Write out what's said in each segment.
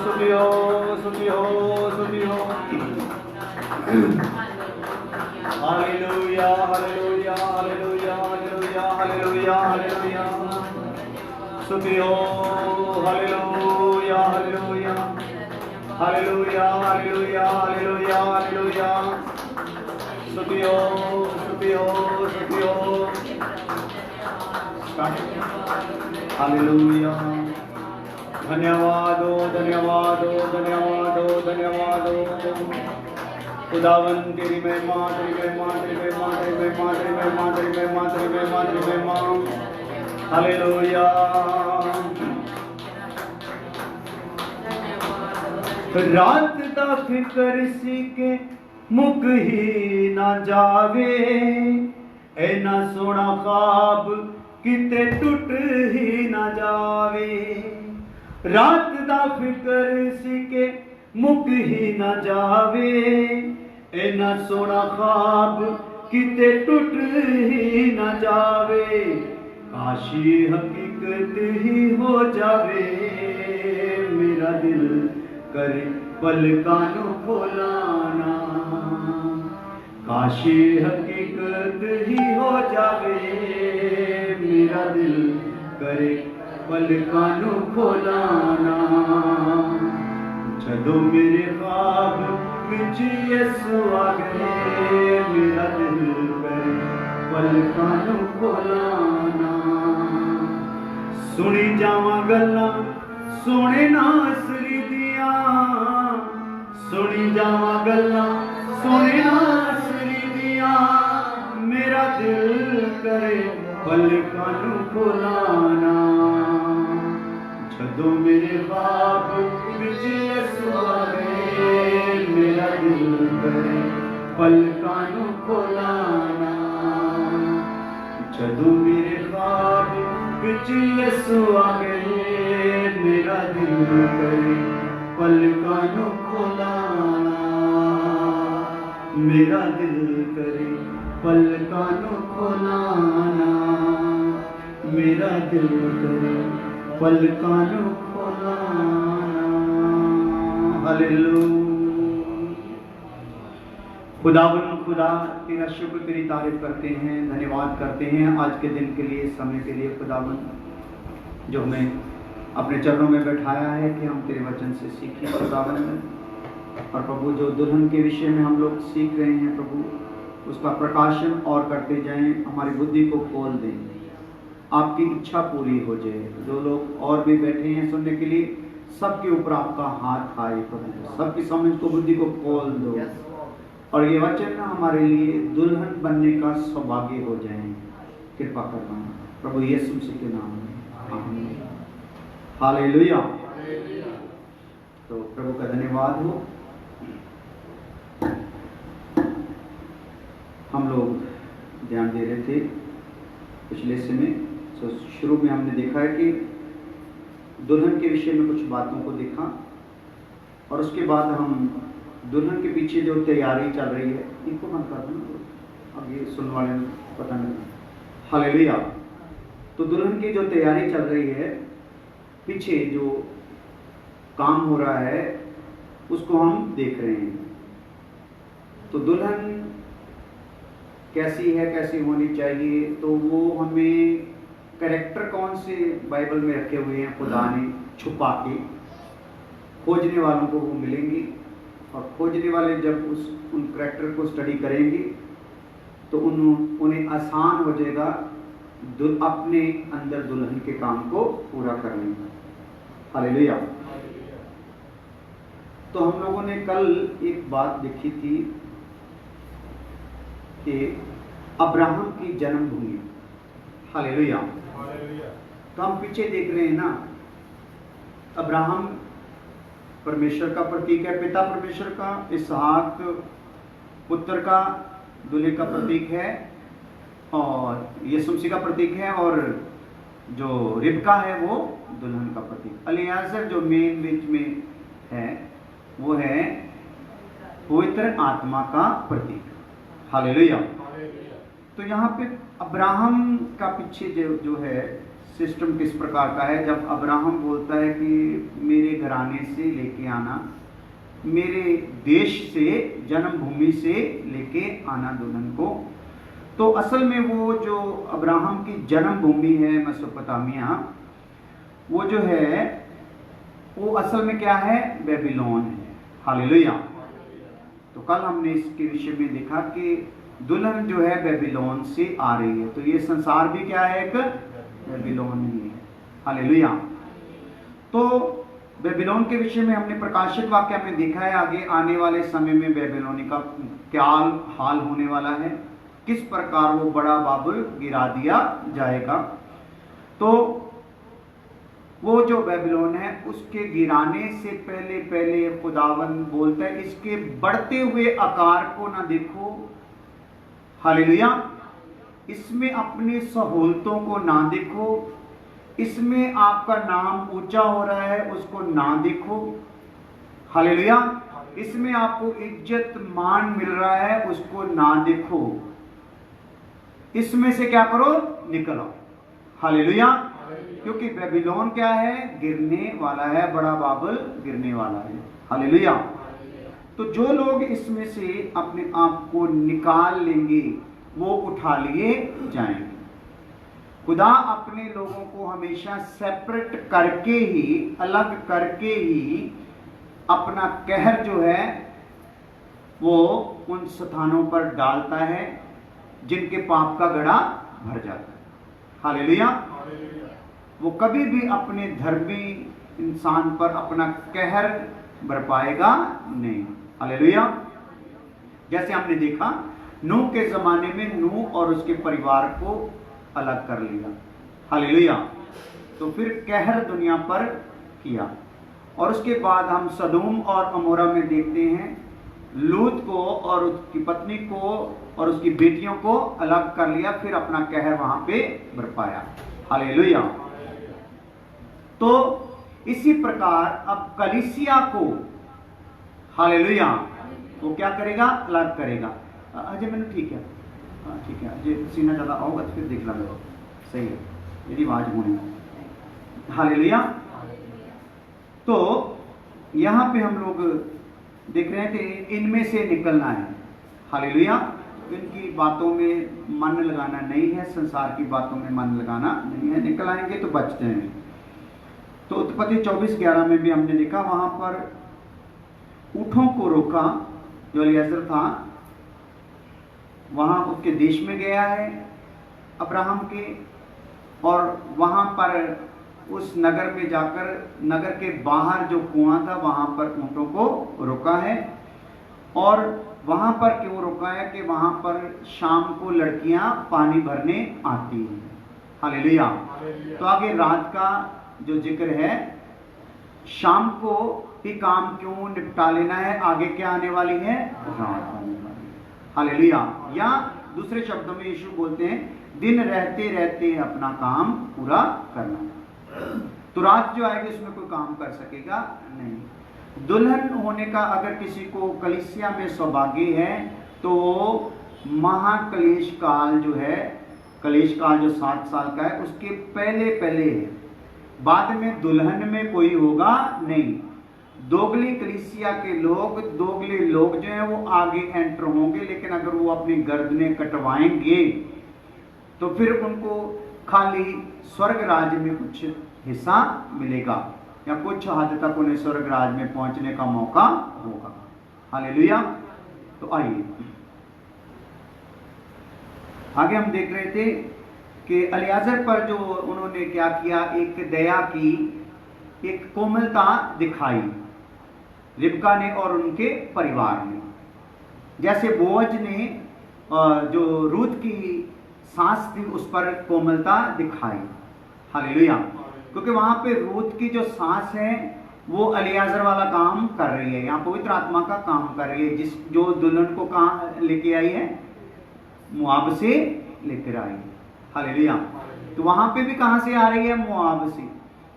स्तुति हो, स्तुति हो, स्तुति हो। Hallelujah, hallelujah, hallelujah, hallelujah, hallelujah, hallelujah. स्तुति हो, hallelujah, hallelujah, hallelujah, hallelujah, hallelujah, hallelujah. स्तुति हो, स्तुति हो, स्तुति हो। हालेलुया। धन्यवाद हो, धन्यवाद हो, धन्यवाद हो, धन्यवाद हो। खुदावन तेरी महिमा, तेरी महिमा, तेरी महिमा, तेरी महिमा, तेरी महिमा, तेरी महिमा, तेरी महिमा, तेरी महिमा। हालेलुया। रात दा फिकर सी के मुक ही ना जावे, ऐना सोना ख्वाब किते टूट ही ना जावे। रात दा फिकर सी के मुक ही ना जावे, ऐना सोना ख्वाब किते टूट ही ना जावे। काशी हकीकत ही हो जावे, मेरा दिल करे पलकां नू खोलाना। काशी हकीकत ही हो जावे, मेरा दिल करे पलकां नू खोलाना। जदों मेरे ख्वाब विच यसू आ गए, मेरा दिल करे पलकां नू खोलाना। सुनी जावां गल्लां सोने नासरी दिया, सुनी जावां गल्लां सोने नासरी दिया। मेरा दिल करे पलकां नू खोलाना। जदों मेरे ख्वाब विच यसू आ गए, मेरा दिल करे पलकां नू खोलाना। जदों मेरे ख्वाब विच यसू आ गए, मेरा दिल करे पलकां नू खोलाना। मेरा दिल करे पलकां नू खोलाना। मेरा दिल करे पलकां नू खोलाना। हालेलुया। खुदावन खुदा तेरा शुक्र तेरी तारीफ करते हैं, धन्यवाद करते हैं आज के दिन के लिए, समय के लिए खुदावन, जो हमें अपने चरणों में बैठाया है कि हम तेरे वचन से सीखें खुदावन। और प्रभु जो दुल्हन के विषय में हम लोग सीख रहे हैं प्रभु, उसका प्रकाशन और करते जाएं, हमारी बुद्धि को खोल दें, आपकी इच्छा पूरी हो जाए। जो लोग और भी बैठे हैं सुनने के लिए, सबके ऊपर आपका हाथ आए प्रभु, सबकी समझ को बुद्धि को खोल दो, और ये वचन हमारे लिए दुल्हन बनने का सौभाग्य हो जाए। कृपा करना प्रभु यीशु मसीह के नाम में, आमीन। हालेलुया। तो प्रभु का धन्यवाद हो। हम लोग ध्यान दे रहे थे पिछले समय, तो शुरू में हमने देखा है कि दुल्हन के विषय में कुछ बातों को देखा, और उसके बाद हम दुल्हन के पीछे जो तैयारी चल रही है, इनको बंद कर देना, अब ये सुनने वाले पता नहीं। हालेलुया। तो दुल्हन की जो तैयारी चल रही है, पीछे जो काम हो रहा है, उसको हम देख रहे हैं। तो दुल्हन कैसी है, कैसी होनी चाहिए, तो वो हमें कैरेक्टर कौन से बाइबल में रखे हुए हैं खुदा ने छुपा के, खोजने वालों को वो मिलेंगे, और खोजने वाले जब उन कैरेक्टर को स्टडी करेंगे तो उन्हें आसान हो जाएगा अपने अंदर दुल्हन के काम को पूरा करने में। हालेलुया। तो हम लोगों ने कल एक बात देखी थी कि अब्राहम की जन्मभूमि। हालेलुया। तो हम पीछे देख रहे हैं ना, अब्राहम परमेश्वर का प्रतीक है, पिता परमेश्वर का, इसहाक पुत्र का, दूल्हे का प्रतीक है, और यीशु मसीह का प्रतीक है, और जो रिबका है वो दुल्हन का प्रतीक। एलियाजर जो मेन बीच में है वो है पवित्र आत्मा का प्रतीक। हालेलुया। तो यहाँ पे अब्राहम का पीछे जो है सिस्टम किस प्रकार का है। जब अब्राहम बोलता है कि मेरे घराने से लेके आना, मेरे देश से, जन्मभूमि से लेके आना दुल्हन को, तो असल में वो जो अब्राहम की जन्मभूमि है मेसोपोटामिया, वो जो है वो असल में क्या है, बेबीलोन है। हालेलुया। तो कल हमने इसके विषय में देखा कि दुल्हन जो है बेबीलोन से आ रही है। तो ये संसार भी क्या है, एक बेबीलोन ही है। हालेलुया। तो बेबीलोन के विषय में हमने प्रकाशित वाक्य में देखा है, आगे आने वाले समय में बेबीलोनी का क्या हाल होने वाला है, किस प्रकार वो बड़ा बाबुल गिरा दिया जाएगा। तो वो जो बेबीलोन है उसके गिराने से पहले पहले खुदावंद बोलता है इसके बढ़ते हुए आकार को ना देखो। हालेलुया। इसमें अपनी सहूलतों को ना देखो, इसमें आपका नाम ऊंचा हो रहा है उसको ना देखो। हालेलुया। इसमें आपको इज्जत मान मिल रहा है उसको ना देखो, इसमें से क्या करो, निकलो। हालेलुया। क्योंकि बेबीलोन क्या है, गिरने वाला है, बड़ा बाबुल गिरने वाला है। हालेलुया। तो जो लोग इसमें से अपने आप को निकाल लेंगे वो उठा लिए जाएंगे। खुदा अपने लोगों को हमेशा सेपरेट करके ही, अलग करके ही अपना कहर जो है वो उन स्थानों पर डालता है जिनके पाप का गड़ा भर जाता है। हालेलुया। वो कभी भी अपने धर्मी इंसान पर अपना कहर बरपाएगा नहीं। हालेलुया। जैसे हमने देखा नूह के जमाने में नूह और उसके परिवार को अलग कर लिया। हालेलुया। तो फिर कहर दुनिया पर किया, और उसके बाद हम सदोम और अमोरा में देखते हैं लूत को और उसकी पत्नी को और उसकी बेटियों को अलग कर लिया, फिर अपना कहर वहां पे बरपाया। हालेलुया। तो इसी प्रकार अब कलीसिया को, हालेलुया, वो क्या करेगा, अलग करेगा। अजय मैंने ठीक है, हाँ ठीक है, अजय सीना ज्यादा आओगा तो फिर देख लो, सही है, यदि आवाज होनी। हालेलुया। तो यहाँ पे हम लोग देख रहे हैं कि इनमें से निकलना है। हालेलुया। इनकी बातों में मन लगाना नहीं है, संसार की बातों में मन लगाना नहीं है, निकल आएंगे तो बचते हैं। तो उत्पत्ति 24:11 में भी हमने देखा, वहां पर ऊँटों को रोका, जो एलीएजर था वहां उसके देश में गया है अब्राहम के, और वहां पर उस नगर में जाकर नगर के बाहर जो कुआं था वहां पर ऊँटों को रोका है। और वहां पर क्यों रोका है कि वहां पर शाम को लड़कियां पानी भरने आती हैं। हालेलुया। तो आगे रात का जो जिक्र है, शाम को ही काम क्यों निपटा लेना है, आगे क्या आने वाली है, रात आने वाली है। हालेलुया। या दूसरे शब्दों में यीशु बोलते हैं दिन रहते रहते अपना काम पूरा करना। तो रात जो आएगी उसमें कोई काम कर सकेगा नहीं। दुल्हन होने का अगर किसी को कलीसिया में सौभाग्य है तो महाकलेश काल जो है, कलेश काल जो 7 साल का है उसके पहले पहले है, बाद में दुल्हन में कोई होगा नहीं। दोगली कलीसिया के लोग, दोगले लोग जो है वो आगे एंटर होंगे, लेकिन अगर वो अपनी गर्दनें कटवाएंगे तो फिर उनको खाली स्वर्ग राज्य में कुछ हिस्सा मिलेगा, या कुछ हद तक उन्हें स्वर्ग राज्य में पहुंचने का मौका होगा। हालेलुया। तो आइए आगे हम देख रहे थे कि एलीएजर पर जो उन्होंने क्या किया, एक दया की, एक कोमलता दिखाई रिबका ने और उनके परिवार ने। जैसे बोअज ने जो रूत की सास थी उस पर कोमलता दिखाई। हालेलुया। क्योंकि वहां पे रूत की जो सास है वो एलीएजर वाला काम कर रही है, यहाँ पवित्र आत्मा का काम कर रही है, जिस जो दुल्हन को कहाँ लेके आई है, मुआब से लेकर आई है। हालेलुया। तो वहां पे भी कहां से आ रही है, मुआब से।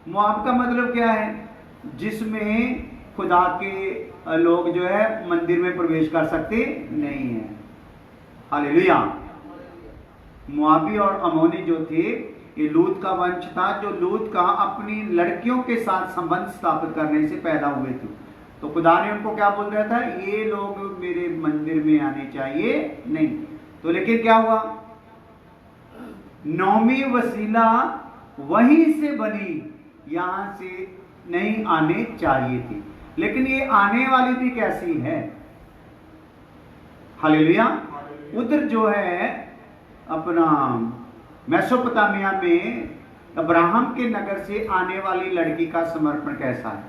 मुआब का मतलब क्या है, जिसमें खुदा के लोग जो है मंदिर में प्रवेश कर सकते नहीं है। हालेलुया। मुआबी और अमोनी जो थे ये लूत का वंश था, जो लूत का अपनी लड़कियों के साथ संबंध स्थापित करने से पैदा हुए थे। तो खुदा ने उनको क्या बोल रहा था, ये लोग मेरे मंदिर में आने चाहिए नहीं। तो लेकिन क्या हुआ, नौमी वसीला वहीं से बनी, यहां से नहीं आने चाहिए थी, लेकिन ये आने वाली भी कैसी है, हालेलुया। उधर जो है अपना मेसोपोटामिया में अब्राहम के नगर से आने वाली लड़की का समर्पण कैसा है,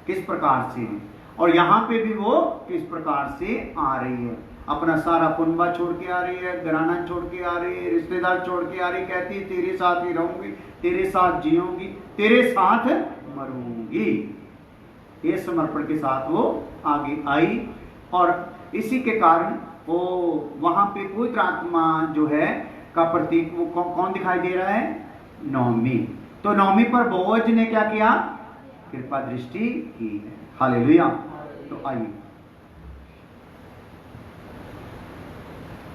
किस प्रकार से है, और यहाँ पे भी वो किस प्रकार से आ रही है, अपना सारा कुनबा छोड़ के आ रही है, घराना छोड़ के आ रही है, रिश्तेदार छोड़ के आ रही, कहती है तेरे साथ ही रहूंगी, तेरे साथ जीऊंगी, तेरे साथ मरूंगी। ये समर्पण के साथ वो आगे आई, और इसी के कारण वो वहां पे पवित्र आत्मा जो है का प्रतीक वो कौन दिखाई दे रहा है, नौमी। तो नौमी पर बोअज ने क्या किया, कृपा दृष्टि की है, हालेलुया। तो आइए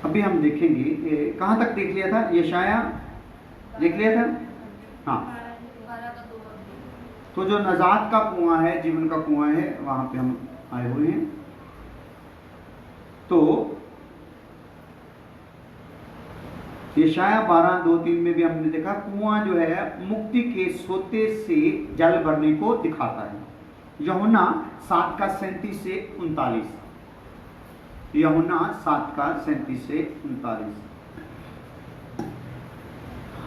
अभी हम देखेंगे, कहां तक देख लिया था, यशाया देख लिया था, हाँ। तो जो नजात का कुआं है, जीवन का कुआं है, वहां पे हम आए हुए हैं। तो यशाया 12:2-3 में भी हमने देखा, कुआं जो है मुक्ति के सोते से जल भरने को दिखाता है। यूहन्ना 7:37 से 39, यूहन्ना 7:37 से 39,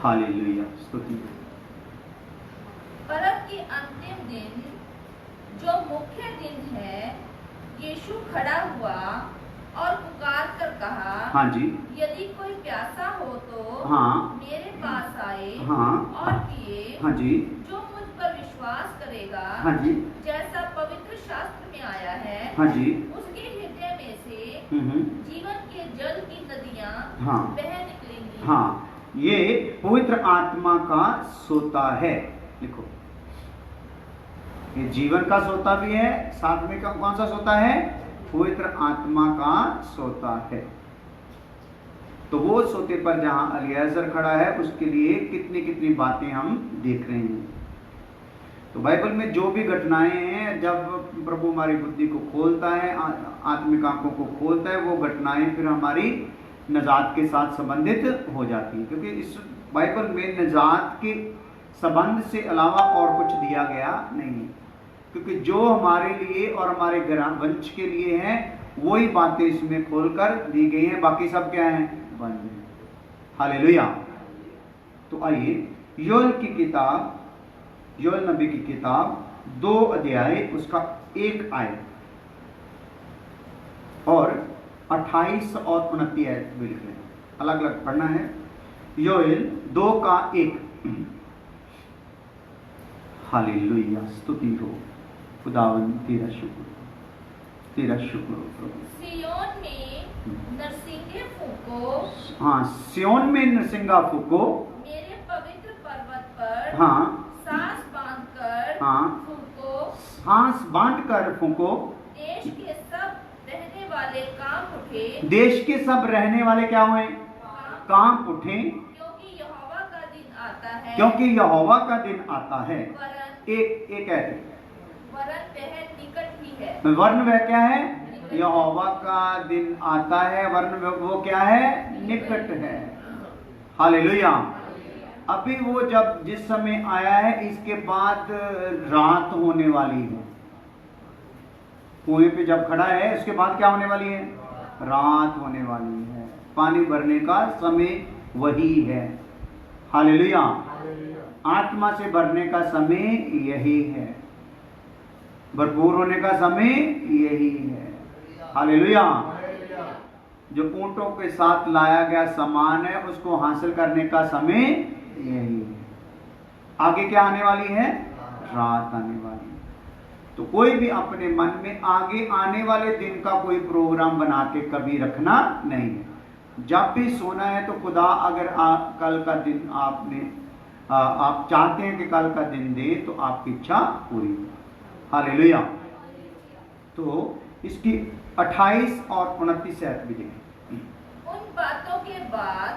हालेलुया, स्तुति। परम के अंतिम दिन, जो मुख्य दिन है, यीशु खड़ा हुआ और पुकार कर कहा, हाँ जी, यदि कोई प्यासा हो तो हाँ, मेरे पास आए, हाँ, और पिए। हाँ जी, जो मुझ पर विश्वास करेगा, हाँ जी, जैसा पवित्र शास्त्र में आया है, हाँ जी, उसके हृदय में से जीवन के जल की नदियां हाँ बह निकलेंगी। हाँ, ये पवित्र आत्मा का सोता है, लिखो, ये जीवन का सोता भी है, साथ में कौन सा सोता है, पवित्र आत्मा का सोता है। तो वो सोते पर जहां अलियाजर खड़ा है, उसके लिए कितनी कितनी बातें हम देख रहे हैं। तो बाइबल में जो भी घटनाएं हैं, जब प्रभु हमारी बुद्धि को खोलता है, आत्मिक आंखों को खोलता है, वो घटनाएं फिर हमारी नजात के साथ संबंधित हो जाती है, क्योंकि इस बाइबल में नजात के संबंध से अलावा और कुछ दिया गया नहीं है, क्योंकि जो हमारे लिए और हमारे वंश के लिए हैं वही बातें इसमें खोलकर दी गई हैं, बाकी सब क्या है, बंद है, हालेलुया। तो आइए योएल की किताब, योएल नबी की किताब 2 अध्याय उसका 1 आयत और 28 और 29 आयत भी लिख लें, अलग अलग पढ़ना है। योएल 2:1, हालेलुया, स्तुति हो खुदावन, तेरा शुक्र, तेरा शुक्र हो प्रभु। सियोन में नरसिंगे फूको, हाँ, सियोन में नरसिंगा फूको, मेरे पवित्र पर्वत पर हाँ, सांस बांधकर हाँ, फूको, सांस बांधकर फूको, देश के सब रहने वाले काम उठे, देश के सब रहने वाले क्या हुए, काम उठे, क्योंकि यहोवा का दिन आता है, क्योंकि यहोवा का दिन आता है। वरन एक है, वरन वह निकट ही है, वर्ण वह क्या है, यहोवा का दिन आता है, वर्ण वो क्या है, निकट है, हालेलुया। अभी वो जब जिस समय आया है, इसके बाद रात होने वाली है, कुएं पे जब खड़ा है, उसके बाद क्या होने वाली है, रात होने वाली है, पानी भरने का समय वही है, हालेलुया। आत्मा से भरने का समय यही है, भरपूर होने का समय यही है, हालेलुया। जो ऊंटों के साथ लाया गया सामान है, उसको हासिल करने का समय यही है। आगे क्या आने वाली है, रात आने वाली है। तो कोई भी अपने मन में आगे आने वाले दिन का कोई प्रोग्राम बना के कभी रखना नहीं है। जब भी सोना है तो खुदा अगर कल का दिन आप चाहते हैं कि कल का दिन दे, तो आपकी इच्छा पूरी हो, हालेलुया। तो इसकी 28 और 29 आयत भी देखें। उन बातों के बाद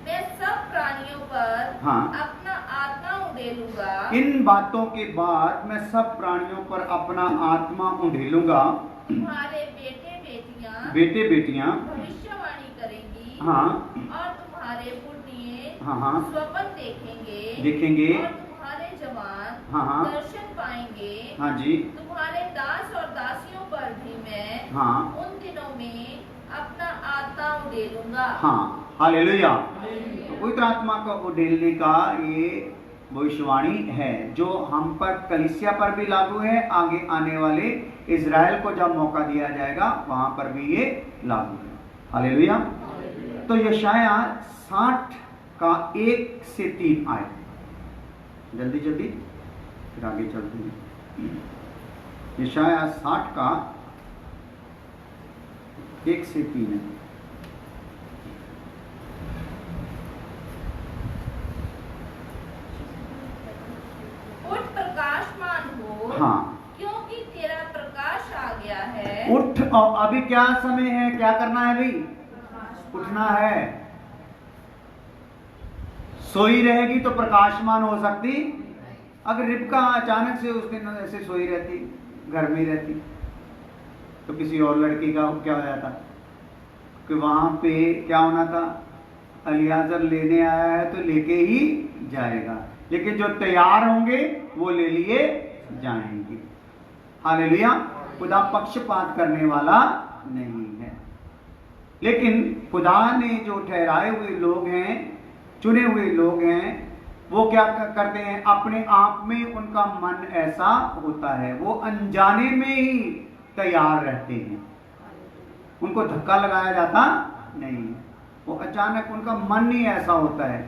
मैं सब प्राणियों पर हाँ। अपना आत्मा उड़ेलूंगा। इन बातों के बाद मैं सब प्राणियों पर अपना आत्मा उंडेलूंगा। तुम्हारे बेटे बेटियां भविष्यवाणी करेंगी। हाँ। और तुम्हारे पुण्य हाँ। स्वप्न देखेंगे। और तुम्हारे जवान हाँ। दर्शन पाएंगे। हाँ जी। तुम्हारे दास और दासियों पर भी मैं हाँ। उन दिनों में अपना आत्मा उड़ेलूंगा। हाँ, हालेलुया। तो पवित्र आत्मा का उड़ेलने का ये भविष्यवाणी है जो हम पर, कलीसिया पर भी लागू है। आगे आने वाले इजराइल को जब मौका दिया जाएगा वहां पर भी ये लागू है। हालेलुया। तो यशाया 60 का 1 से 3 आए, जल्दी जल्दी फिर आगे चलते हैं। यशाया 60 का 1 से 3 है। उठ प्रकाशमान हो। हाँ। क्योंकि तेरा प्रकाश आ गया है। उठ। और अभी क्या समय है, क्या करना है भाई? उठना है। सोई रहेगी तो प्रकाशमान हो सकती। अगर रिबका अचानक से उस दिन ऐसे सोई रहती, घर में रहती, तो किसी और लड़की का क्या हो जाता कि वहां पे क्या होना था, अलियाजर लेने आया है तो लेके ही जाएगा, लेकिन जो तैयार होंगे वो ले लिए जाएंगे। हालेलुया। खुदा पक्षपात करने वाला नहीं है, लेकिन खुदा ने जो ठहराए हुए लोग हैं, चुने हुए लोग हैं, वो क्या करते हैं, अपने आप में उनका मन ऐसा होता है, वो अनजाने में ही तैयार रहते हैं। उनको धक्का लगाया जाता नहीं है, वो अचानक उनका मन ही ऐसा होता है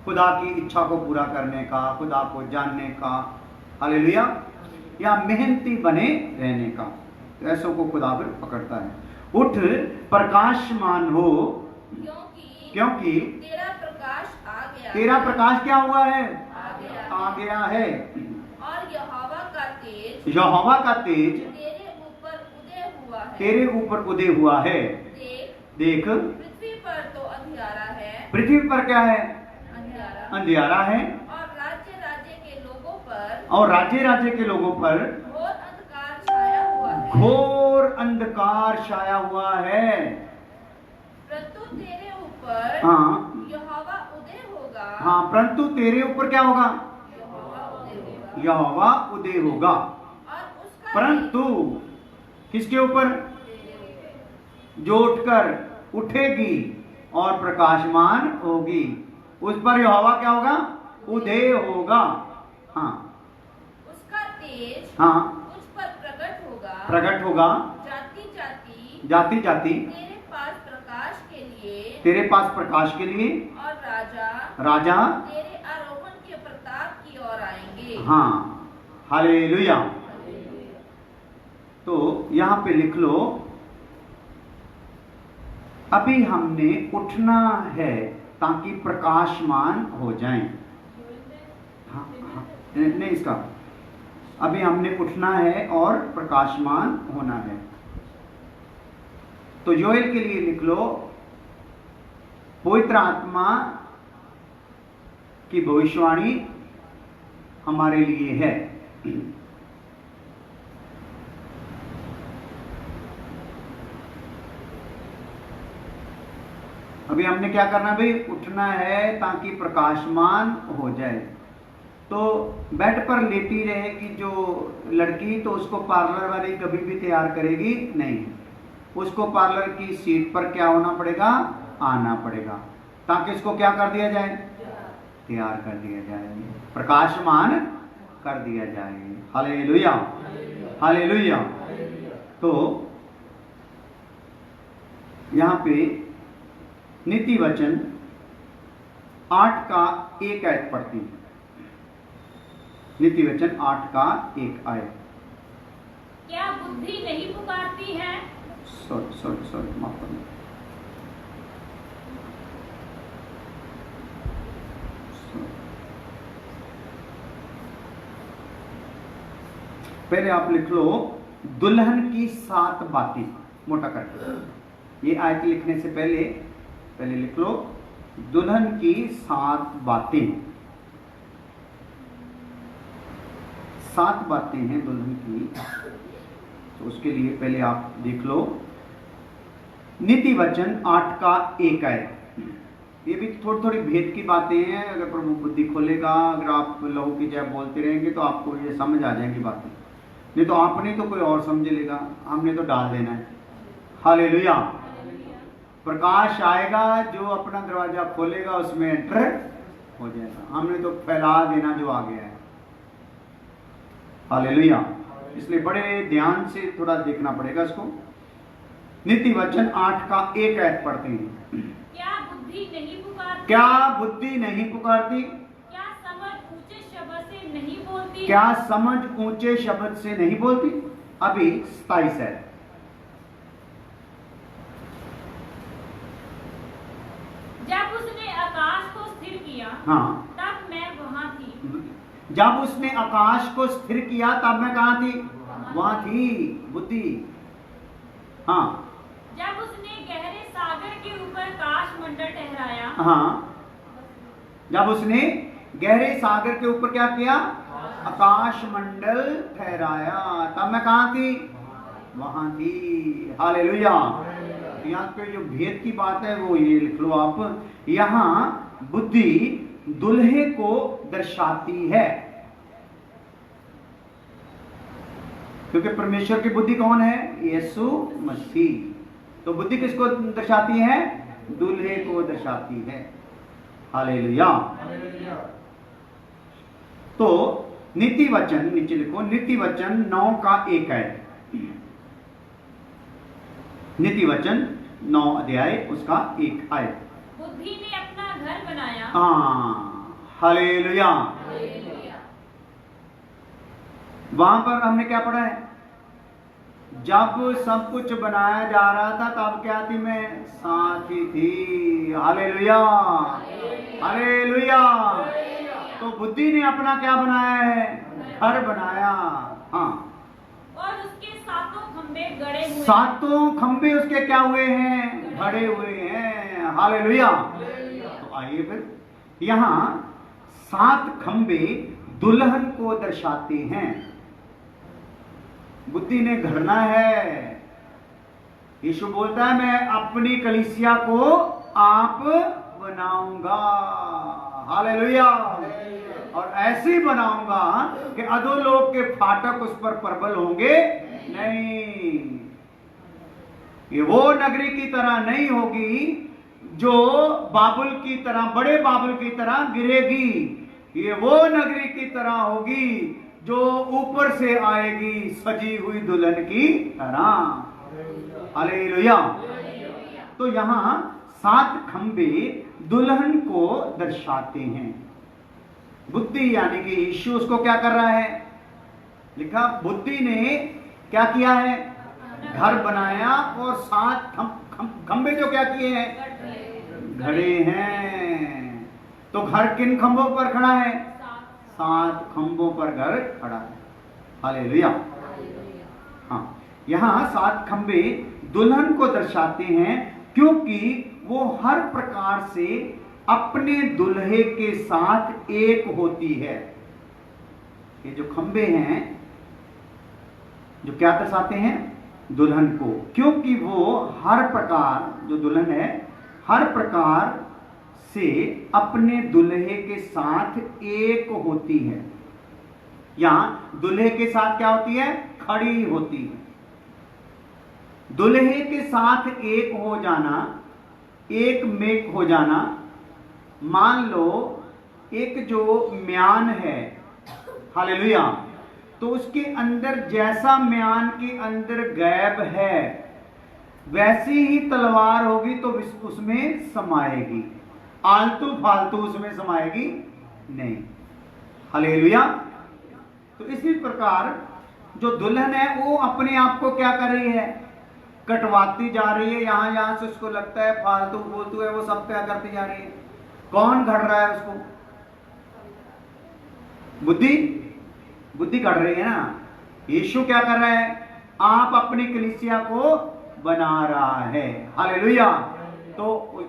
खुदा की इच्छा को पूरा करने का, खुदा को जानने का, हालेलुया, या मेहनती बने रहने का। तो ऐसों को खुदा फिर पकड़ता है। उठ प्रकाशमान हो, क्योंकि तेरा प्रकाश आ गया। तेरा प्रकाश क्या हुआ है? आ गया है। और यहोवा का तेज तेरे ऊपर उदय हुआ है। देख पृथ्वी पर तो अंधियारा है। पृथ्वी पर क्या है? अंधियारा है। और राज्य के लोगों पर घोर अंधकार छाया हुआ है। परंतु तेरे ऊपर हाँ। यहोवा उदय होगा। हाँ, परंतु तेरे ऊपर क्या होगा? यहोवा उदय होगा। और उसका परंतु किसके ऊपर? जो उठकर उठेगी और प्रकाशमान होगी, उस पर यहोवा क्या होगा? उदय होगा। हाँ, उसका तेज हाँ, उस पर प्रकट होगा। जाति जाति तेरे पास प्रकाश के लिए और राजा तेरे आरोहण के प्रताप की ओर आएंगे। हाँ, हालेलुया। तो यहां पे लिख लो, अभी हमने उठना है ताकि प्रकाशमान हो जाएं। हाँ, हाँ, नहीं, इसका अभी हमने उठना है और प्रकाशमान होना है। तो योएल के लिए लिख लो, पवित्र आत्मा की भविष्यवाणी हमारे लिए है। अभी हमने क्या करना भाई? उठना है ताकि प्रकाशमान हो जाए। तो बेड पर लेटी रहेगी जो लड़की, तो उसको पार्लर वाली कभी भी तैयार करेगी नहीं। उसको पार्लर की सीट पर क्या होना पड़ेगा? आना पड़ेगा, ताकि इसको क्या कर दिया जाए? तैयार कर दिया जाए, प्रकाशमान कर दिया जाए। Hallelujah, hallelujah. तो यहां पे नीति वचन 8 का 1 आयत पढ़ती है। नीति वचन 8 का 1 आयत। क्या बुद्धि नहीं पुकारती है? सॉरी, माफ करना। पहले आप लिख लो, दुल्हन की 7 बातें, मोटा करके। ये आयत लिखने से पहले लिख लो, दुल्हन की 7 बातें। 7 बातें हैं दुल्हन की, तो उसके लिए पहले आप देख लो नीति वचन 8 का 1 आयत। ये भी थोड़ी थोड़ी भेद की बातें हैं। अगर प्रभु बुद्धि खोलेगा, अगर आप लहू की जय बोलते रहेंगे तो आपको ये समझ आ जाएंगी बातें, नहीं तो आपने तो कोई और समझ लेगा, हमने तो डाल देना है। हालेलुया। प्रकाश आएगा, जो अपना दरवाजा खोलेगा उसमें एंटर हो जाएगा, हमने तो फैला देना जो आ गया है। हालेलुया। इसलिए बड़े ध्यान से थोड़ा देखना पड़ेगा इसको। नीति वचन 8 का 1 आयत पढ़ते हैं। क्या बुद्धि नहीं पुकारती? क्या बुद्धि नहीं पुकारती? क्या समझ ऊंचे शब्द से नहीं बोलती? क्या समझ ऊंचे शब्द से नहीं बोलती? अभी 27 है। जब उसने आकाश को स्थिर किया, हाँ, तब मैं वहां थी। जब उसने आकाश को स्थिर किया तब मैं कहां थी? वहां थी बुद्धि। हाँ, जब उसने गहरे सागर के ऊपर काश मंडल ठहराया, हाँ, जब उसने गहरे सागर के ऊपर क्या किया? आकाश मंडल ठहराया, तब मैं कहां थी? वहां थी। हालेलुया। यहाँ पे जो भेद की बात है वो ये लिख लो आप। यहाँ बुद्धि दुल्हे को दर्शाती है, क्योंकि परमेश्वर की बुद्धि कौन है? यीशु मसीह। तो बुद्धि किसको दर्शाती है? दूल्हे को दर्शाती है। हालेलुया। तो नीति वचन नीचे लिखो, नीति वचन 9 का 1 है। नीति वचन 9 अध्याय उसका 1 आयत। बुद्धि ने अपना घर बनाया। हाँ, हालेलुया। वहां पर हमने क्या पढ़ा है? जब सब कुछ बनाया जा रहा था तब क्या थी? मैं साथ ही थी। Hallelujah, hallelujah. तो बुद्धि ने अपना क्या बनाया है? घर बनाया। हाँ, और उसके सातों खंभे गड़े हुए। सातों खंभे उसके क्या हुए हैं? गड़े हुए हैं। हालेलुया। तो आइए फिर, यहाँ 7 खंभे दुल्हन को दर्शाते हैं। बुद्धि ने घरना है। यीशु बोलता है मैं अपनी कलीसिया को आप बनाऊंगा। हालेलुया। और ऐसे बनाऊंगा कि अधोलोक के फाटक उस पर प्रबल होंगे नहीं। ये वो नगरी की तरह नहीं होगी जो बाबुल की तरह, बड़े बाबुल की तरह गिरेगी। ये वो नगरी की तरह होगी जो ऊपर से आएगी सजी हुई दुल्हन की तरह। हालेलुया। तो यहाँ 7 खंबे दुल्हन को दर्शाते हैं। बुद्धि यानी कि यीशु उसको क्या कर रहा है? लिखा बुद्धि ने क्या किया है? घर बनाया। और 7 खंबे जो क्या किए हैं? खड़े हैं। तो घर किन खंभों पर खड़ा है? 7 खंभों पर घर खड़ा है। हालेलुया। हाँ, यहाँ 7 खंबे दुल्हन को दर्शाते हैं, क्योंकि वो हर प्रकार से अपने दुल्हे के साथ एक होती है। ये जो खंबे हैं जो क्या दर्शाते हैं? दुल्हन को, क्योंकि वो हर प्रकार, जो दुल्हन है, हर प्रकार से अपने दुल्हे के साथ एक होती है। यहां दुल्हे के साथ क्या होती है? खड़ी होती है। दुल्हे के साथ एक हो जाना, एक मेक हो जाना। मान लो एक जो म्यान है, हालेलुया, तो उसके अंदर जैसा म्यान के अंदर गैब है वैसी ही तलवार होगी तो उसमें समाएगी। आलतू फालतू उसमें समाएगी नहीं। हालेलुया। तो इसी प्रकार जो दुल्हन है वो अपने आप को क्या कर रही है? कटवाती जा रही है। यहां यहां से उसको लगता है फालतू बोलतू है, वो सब क्या करती जा रही है? कौन घड़ रहा है उसको? बुद्धि, बुद्धि घड़ रही है ना। यीशु क्या कर रहा है? आप अपनी कलीसिया को बना रहा है। हालेलुया। तो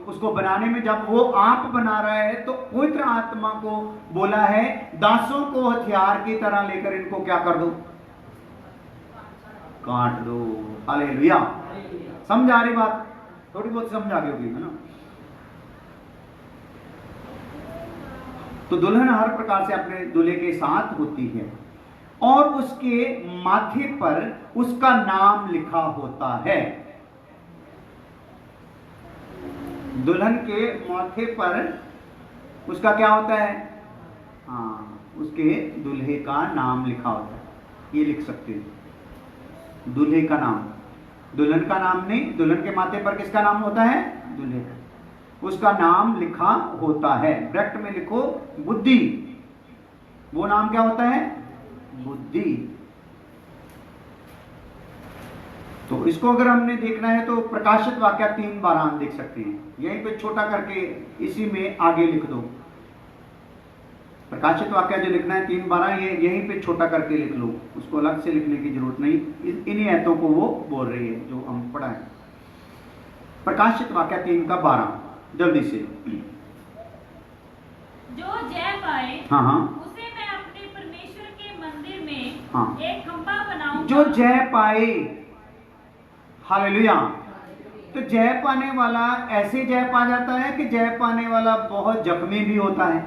उसको बनाने में जब वो आप बना रहा है तो पवित्र आत्मा को बोला है दासों को हथियार की तरह लेकर इनको क्या कर दो, काट दो। हालेलुया। समझ आ रही बात? थोड़ी बहुत समझ आ गई होगी, है ना? तो दुल्हन हर प्रकार से अपने दूल्हे के साथ होती है और उसके माथे पर उसका नाम लिखा होता है। दुल्हन के माथे पर उसका क्या होता है? हाँ, उसके दूल्हे का नाम लिखा होता है। ये लिख सकते हैं, दूल्हे का नाम। दुल्हन का नाम नहीं, दुल्हन के माथे पर किसका नाम होता है? दूल्हे का। उसका नाम लिखा होता है। ब्रैकेट में लिखो बुद्धि। वो नाम क्या होता है? बुद्धि। तो इसको अगर हमने देखना है तो प्रकाशित वाक्य 3:12 हम देख सकते हैं। यहीं पे छोटा करके इसी में आगे लिख दो। प्रकाशित वाक्य जो लिखना है 3:12, ये यहीं पे छोटा करके लिख लो, उसको अलग से लिखने की जरूरत नहीं। इन्हीं आयतों को वो बोल रही है जो हम पढ़ा है। प्रकाशित वाक्य 3:12 जल्दी से। जो जय पाए हाँ हाँ, उसे मैं अपने परमेश्वर के मंदिर में हाँ। एक खंभा बनाऊंगा। जो जय पाए, हालेलुया। तो जय पाने वाला ऐसे जय पा जाता है कि जय पाने वाला बहुत जख्मी भी होता है,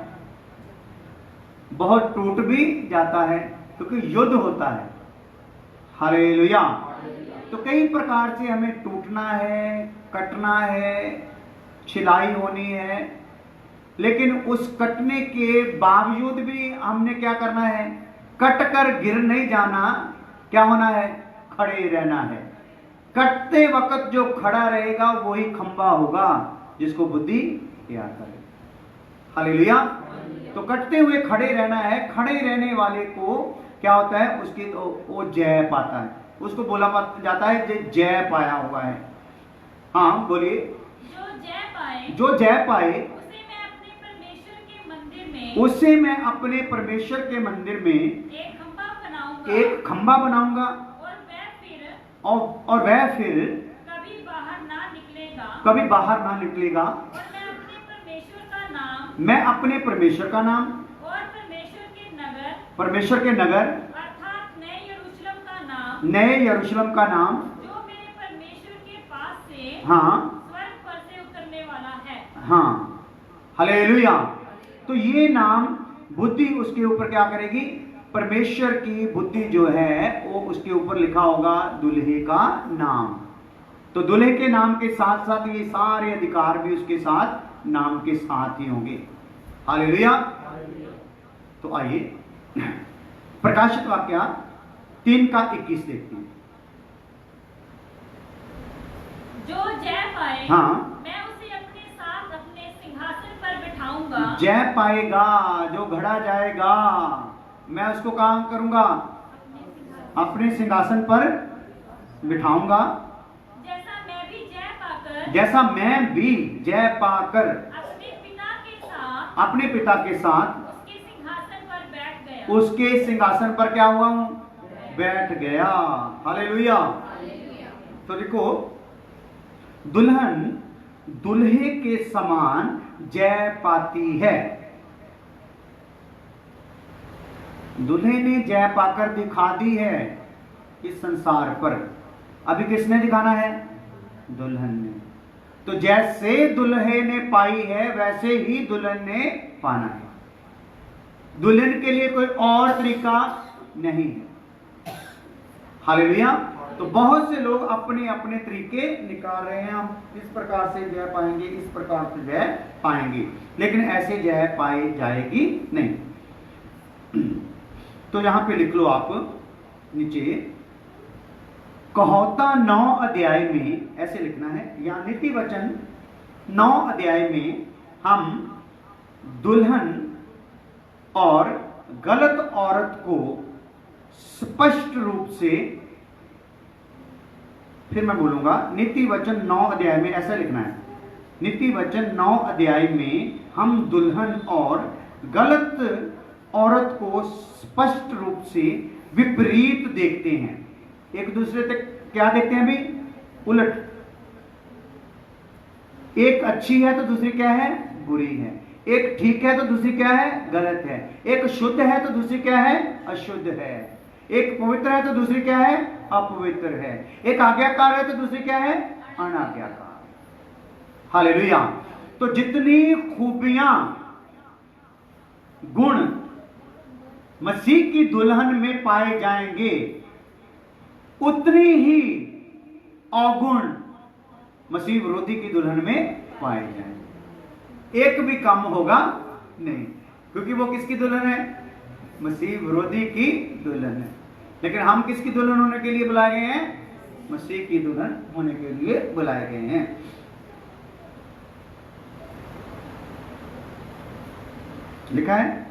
बहुत टूट भी जाता है, क्योंकि युद्ध होता है। हालेलुया। तो कई प्रकार से हमें टूटना है, कटना है, छिलाई होनी है, लेकिन उस कटने के बावजूद भी हमने क्या करना है? कट कर गिर नहीं जाना। क्या होना है? खड़े रहना है। कटते वक्त जो खड़ा रहेगा वही खंबा होगा जिसको बुद्धि याद करे। हालेलुया। तो कटते हुए खड़े रहना है। खड़े रहने वाले को क्या होता है? उसकी वो जय पाता है, उसको बोला जाता है जय पाया हुआ है। हाँ बोलिए। जो जय पाए उसे मैं अपने परमेश्वर के मंदिर में उसे मैं अपने परमेश्वर के मंदिर में एक खंभा बनाऊंगा। एक खंबा बनाऊंगा और वह फिर कभी बाहर ना निकलेगा। कभी बाहर ना निकलेगा। और मैं अपने परमेश्वर का नाम मैं अपने परमेश्वर का नाम और परमेश्वर के नगर अर्थात नए यरूशलेम का नाम नए यरूशलेम का नाम जो मेरे परमेश्वर के पास से हाँ स्वर्ग पर से उतरने वाला है। हाँ, हालेलुया। तो ये नाम बुद्धि उसके ऊपर क्या करेगी? परमेश्वर की बुद्धि जो है वो उसके ऊपर लिखा होगा, दूल्हे का नाम। तो दूल्हे के नाम के साथ साथ ये सारे अधिकार भी उसके साथ नाम के साथ ही होंगे। हालेलुया। तो आइए प्रकाशित वाक्य 3:21 देखते हैं। जो जय पाए हाँ, मैं उसे अपने साथ अपने सिंहासन पर बिठाऊंगा। जय पाएगा, जो घड़ा जाएगा, मैं उसको काम करूंगा, अपने सिंहासन पर बिठाऊंगा। जैसा मैं भी जय पाकर अपने पिता के साथ उसके सिंहासन पर क्या हुआ हूं? बैठ गया। हालेलुया। तो देखो, दुल्हन दुल्हे के समान जय पाती है। दुल्हे ने जय पाकर दिखा दी है इस संसार पर। अभी किसने दिखाना है? दुल्हन ने। तो जैसे दुल्हे ने पाई है वैसे ही दुल्हन ने पाना है। दुल्हन के लिए कोई और तरीका नहीं है। हालेलुया। तो बहुत से लोग अपने अपने तरीके निकाल रहे हैं। हम इस प्रकार से जय पाएंगे, इस प्रकार से जय पाएंगे, लेकिन ऐसे जय पाई जाएगी नहीं। तो यहां पे लिख लो आप नीचे, कहोता 9 अध्याय में ऐसे लिखना है, या नीति वचन 9 अध्याय में हम दुल्हन और गलत औरत को स्पष्ट रूप से, फिर मैं बोलूंगा, नीति वचन 9 अध्याय में ऐसा लिखना है। नीति वचन 9 अध्याय में हम दुल्हन और गलत औरत को स्पष्ट रूप से विपरीत देखते हैं। एक दूसरे से क्या देखते हैं? अभी उलट। एक अच्छी है तो दूसरी क्या है? बुरी है। एक ठीक है तो दूसरी क्या है? गलत है। एक शुद्ध है तो दूसरी क्या है? अशुद्ध है। एक पवित्र है तो दूसरी क्या है? अपवित्र है। एक आज्ञाकार है तो दूसरी क्या है? अनाज्ञाकार। हालेलुया। तो जितनी खूबियां, गुण मसीह की दुल्हन में पाए जाएंगे, उतनी ही अवगुण मसीह विरोधी की दुल्हन में पाए जाएंगे। एक भी कम होगा नहीं, क्योंकि वो किसकी दुल्हन है? मसीह विरोधी की दुल्हन है। लेकिन हम किसकी दुल्हन होने के लिए बुलाए गए हैं? मसीह की दुल्हन होने के लिए बुलाए गए हैं। लिखा है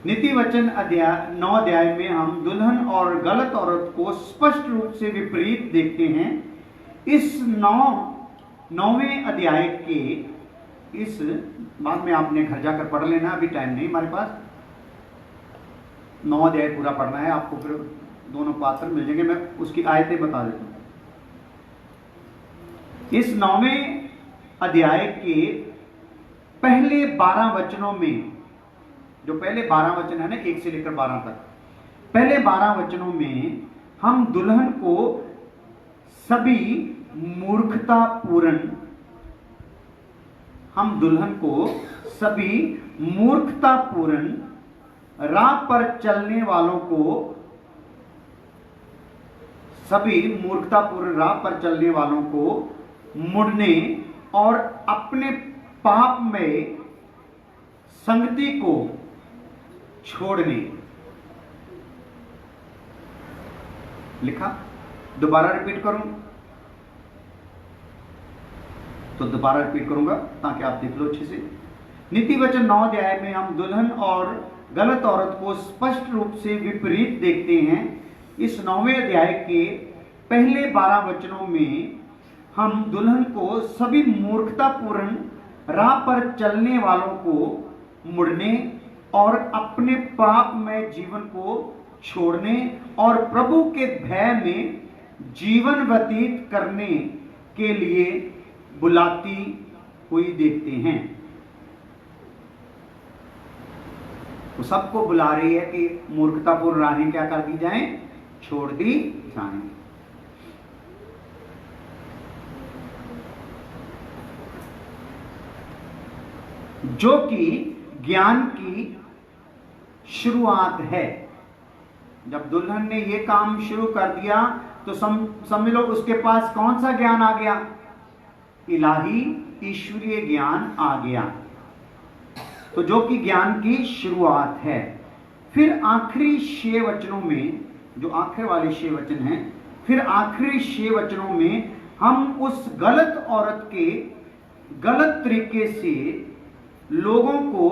नीति वचन अध्याय 9 अध्याय में हम दुल्हन और गलत औरत को स्पष्ट रूप से विपरीत देखते हैं। इस 9वें अध्याय के इस बाद में आपने घर जाकर पढ़ लेना, अभी टाइम नहीं हमारे पास। 9 अध्याय पूरा पढ़ना है आपको, फिर दोनों पात्र मिल जाएंगे। मैं उसकी आयतें बता देता हूं। इस 9वें अध्याय के पहले 12 वचनों में, जो पहले 12 वचन है ना, 1 से लेकर 12 तक, पहले 12 वचनों में हम दुल्हन को सभी मूर्खतापूर्ण राह पर चलने वालों को मुड़ने और अपने पाप में संगति को छोड़ने। लिखा, दोबारा रिपीट करूं तो दोबारा रिपीट करूंगा ताकि आप देख लो अच्छे से। नीति वचन 9 अध्याय में हम दुल्हन और गलत औरत को स्पष्ट रूप से विपरीत देखते हैं। इस 9वें अध्याय के पहले 12 वचनों में हम दुल्हन को सभी मूर्खतापूर्ण राह पर चलने वालों को मुड़ने और अपने पाप में जीवन को छोड़ने और प्रभु के भय में जीवन व्यतीत करने के लिए बुलाती हुई देखते हैं। वो सबको बुला रही है कि मूर्खतापूर्ण राहें क्या कर दी जाएं? छोड़ दी जाएं। जो कि ज्ञान की शुरुआत है। जब दुल्हन ने ये काम शुरू कर दिया तो समझ लो उसके पास कौन सा ज्ञान आ गया? इलाही ईश्वरीय ज्ञान आ गया। तो जो कि ज्ञान की शुरुआत है। फिर आखिरी 6 वचनों में, जो आखिरी वाले 6 वचन हैं, फिर आखिरी 6 वचनों में हम उस गलत औरत के गलत तरीके से लोगों को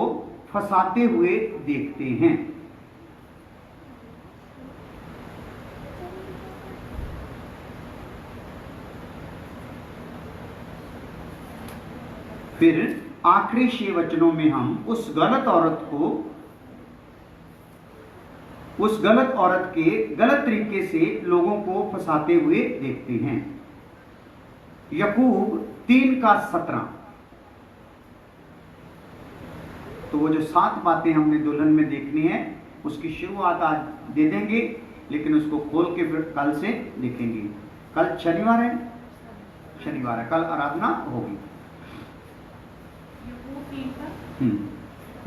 फंसाते हुए देखते हैं। फिर आखिरी 6 वचनों में हम उस गलत औरत के गलत तरीके से लोगों को फंसाते हुए देखते हैं। याकूब 3:17। तो वो जो 7 बातें हमने दुल्हन में देखनी है उसकी शुरुआत आज दे देंगे, लेकिन उसको खोल के फिर कल से देखेंगे। कल शनिवार है, कल आराधना होगी।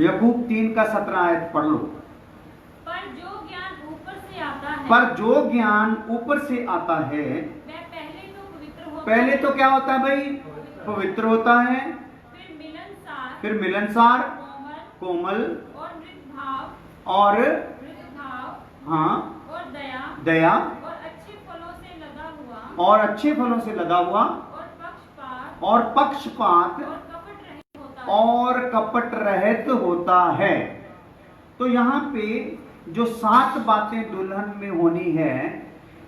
याकूब 3:17 आयत पढ़ लो। पर जो ज्ञान ऊपर से आता है, पहले तो क्या होता है भाई? पवित्र होता है। फिर मिलनसार, कोमल और हाँ, और दया और अच्छे फलों से लदा हुआ और पक्षपात और कपट रहित होता है। तो यहाँ पे जो 7 बातें दुल्हन में होनी है,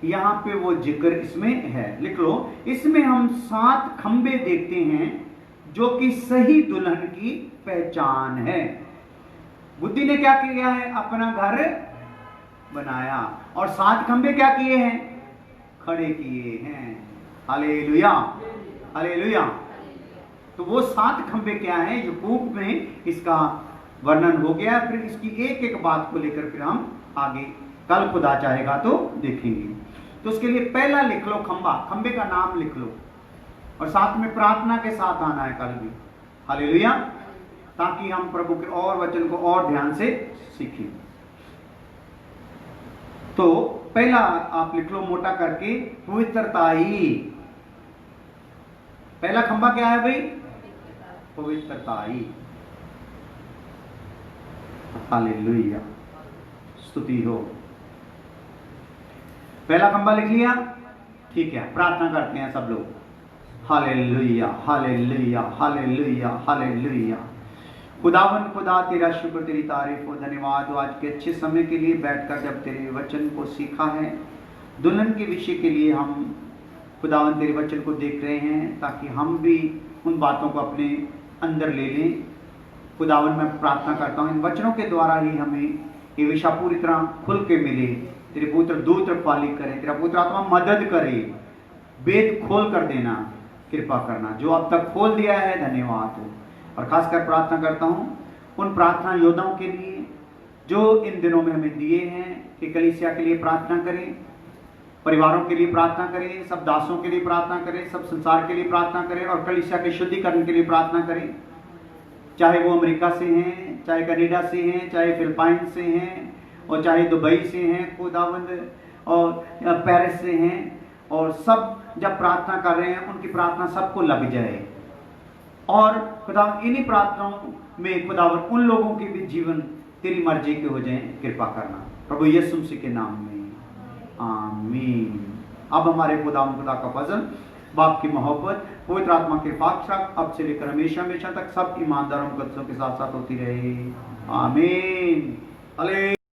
यहाँ पे वो जिक्र इसमें है। लिख लो, इसमें हम 7 खंबे देखते हैं जो कि सही दुल्हन की पहचान है। बुद्धि ने क्या किया है? अपना घर बनाया और 7 खंबे क्या किए हैं? खड़े किए हैं। Hallelujah, hallelujah. तो वो 7 खंबे क्या हैं, यकूब में इसका वर्णन हो गया। फिर इसकी एक एक बात को लेकर फिर हम आगे कल खुदा चाहेगा तो देखेंगे। तो उसके लिए पहला लिख लो खंबा, खंबे का नाम लिख लो, और साथ में प्रार्थना के साथ आना है कल भी। हालेलुया, ताकि हम प्रभु के और वचन को और ध्यान से सीखें। तो पहला आप लिख लो मोटा करके, पवित्रताई। पहला खंबा क्या है भाई? पवित्रताई। हालेलुया, स्तुति हो। पहला खंबा लिख लिया, ठीक है, प्रार्थना करते हैं सब लोग। Hallelujah hallelujah hallelujah hallelujah. खुदावन खुदा तेरा शुक्र, तेरी तारीफ हो, धन्यवाद हो आज के अच्छे समय के लिए, बैठकर जब तेरे वचन को सीखा है। दुल्हन के विषय के लिए हम खुदावन तेरे वचन को देख रहे हैं, ताकि हम भी उन बातों को अपने अंदर ले लें। खुदावन मैं प्रार्थना करता हूँ इन वचनों के द्वारा ही हमें ये विषय पूरी तरह खुल के मिले। तेरे पुत्र दूत रखवाली करें, तेरा पुत्र आत्मा मदद करे, वेद खोल कर देना, कृपा करना। जो अब तक खोल दिया है धन्यवाद हो। और खासकर प्रार्थना करता हूँ उन प्रार्थना योद्धाओं के लिए जो इन दिनों में हमें दिए हैं, कि कलीसिया के लिए प्रार्थना करें, परिवारों के लिए प्रार्थना करें, सब दासों के लिए प्रार्थना करें, सब संसार के लिए प्रार्थना करें, और कलीसिया के शुद्धिकरण के लिए प्रार्थना करें। चाहे वो अमेरिका से हैं, चाहे कनाडा से हैं, चाहे फिलिपाइन से हैं, और चाहे दुबई से हैं खुदावंद, और पेरिस से हैं, और सब जब प्रार्थना कर रहे हैं उनकी प्रार्थना सबको लग जाए। और खुदा इन्हीं प्रार्थनाओं में खुदावन उन लोगों के भी जीवन तेरी मर्जी के हो जाएं, कृपा करना प्रभु यीशु मसीह के नाम में, आमीन। अब हमारे खुदावन खुदा का फजल, बाप की मोहब्बत, पवित्र आत्मा के पाक अब से लेकर हमेशा हमेशा तक सब ईमानदारों के साथ साथ होती रहे, आमीन।